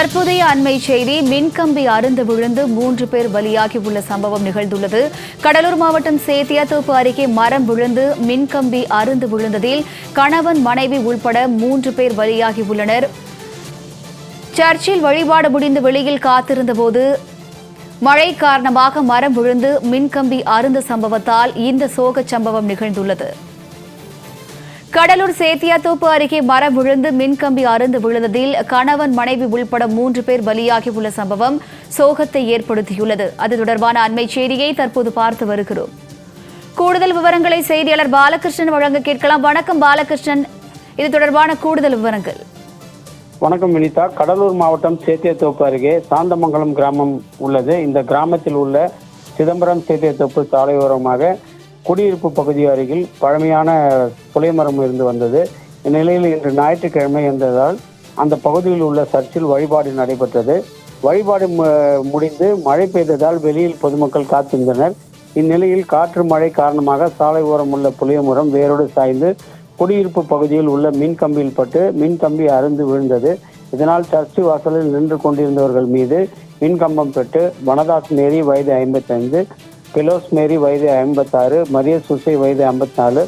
தற்போதைய அண்மை செய்தி மின்கம்பி அறுந்து விழுந்து 3 பேர் பலியாகியுள்ள சம்பவம் நிகழ்ந்துள்ளது. கடலூர் மாவட்டம் சேத்தியாத்தோப்பு அருகே மரம் விழுந்து மின்கம்பி அறுந்து விழுந்ததில் கணவன் மனைவி உள்பட 3 பேர் பலியாகியுள்ளனர். சர்ச்சில் வழிபாடு முடிந்து வெளியில் காத்திருந்தபோது மழை காரணமாக மரம் விழுந்து மின்கம்பி அறுந்த சம்பவத்தால் இந்த சோக சம்பவம் நிகழ்ந்துள்ளது. கடலூர் சேத்தியாத்தோப்பு அருகே மரம் விழுந்து மின்கம்பி அறுந்து விழுந்ததில் கணவன் மனைவி உள்பட 3 பேர் பலியாகியுள்ள சம்பவம் சோகத்தை ஏற்படுத்தியுள்ளது. அது தொடர்பான அண்மை செய்தியை தற்போது பார்த்து வருகிறோம். கூடுதல் விவரங்களை செய்தியாளர் பாலகிருஷ்ணன் வழங்க கேட்கலாம். வணக்கம் பாலகிருஷ்ணன், இது தொடர்பான கூடுதல் விவரங்கள். வணக்கம் வினிதா. கடலூர் மாவட்டம் சேத்தியாத்தோப்பு அருகே சாந்தமங்கலம் கிராமம் உள்ளது. இந்த கிராமத்தில் உள்ள சிதம்பரம் சேத்தியாத்தோப்பு சாலையோரமாக குடியிருப்பு பகுதி அருகில் பழமையான புளியமரம் இருந்து வந்தது. இந்நிலையில் இன்று ஞாயிற்றுக்கிழமை இருந்ததால் அந்த பகுதியில் உள்ள சர்ச்சில் வழிபாடு நடைபெற்றது. வழிபாடு முடிந்து மழை பெய்ததால் வெளியில் பொதுமக்கள் காத்திருந்தனர். இந்நிலையில் காற்று மழை காரணமாக சாலை ஓரம் உள்ள புளியமரம் வேரோடு சாய்ந்து குடியிருப்பு பகுதியில் உள்ள மின் கம்பியில் பட்டு மின் கம்பி அறுந்து விழுந்தது. இதனால் சர்ச்சு வாசலில் நின்று கொண்டிருந்தவர்கள் மீது மின் கம்பம் பெற்று வனதாஸ் மேரி வயது 55, பிலோஸ் மேரி வயது 56, மரிய சுசை வயது 54.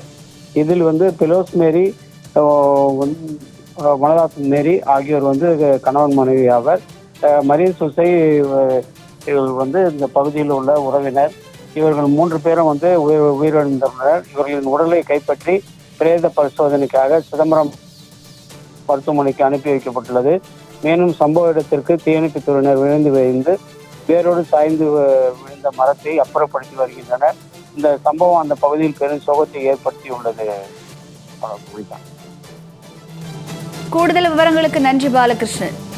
இதில் பிலோஸ் மேரி வனதாஸ் மேரி ஆகியோர் கணவன் மனைவி ஆவர். மரிய சுசை இந்த பகுதியில் உள்ள உறவினர். இவர்கள் 3 பேரும் உயிரிழந்துள்ளனர். இவர்களின் உடலை கைப்பற்றி பிரேத பரிசோதனைக்காக சிதம்பரம் மருத்துவமனைக்கு அனுப்பி வைக்கப்பட்டுள்ளது. மேலும் சம்பவ இடத்திற்கு தீயணைப்புத் துறையினர் விழுந்து வேரோடு சாய்ந்து விழுந்த மரத்தை அப்புறப்படுத்தி வருகின்றனர். இந்த சம்பவம் அந்த பகுதியில் பெரும் சோகத்தை ஏற்படுத்தியுள்ளது. கூடுதல் விவரங்களுக்கு நன்றி பாலகிருஷ்ணன்.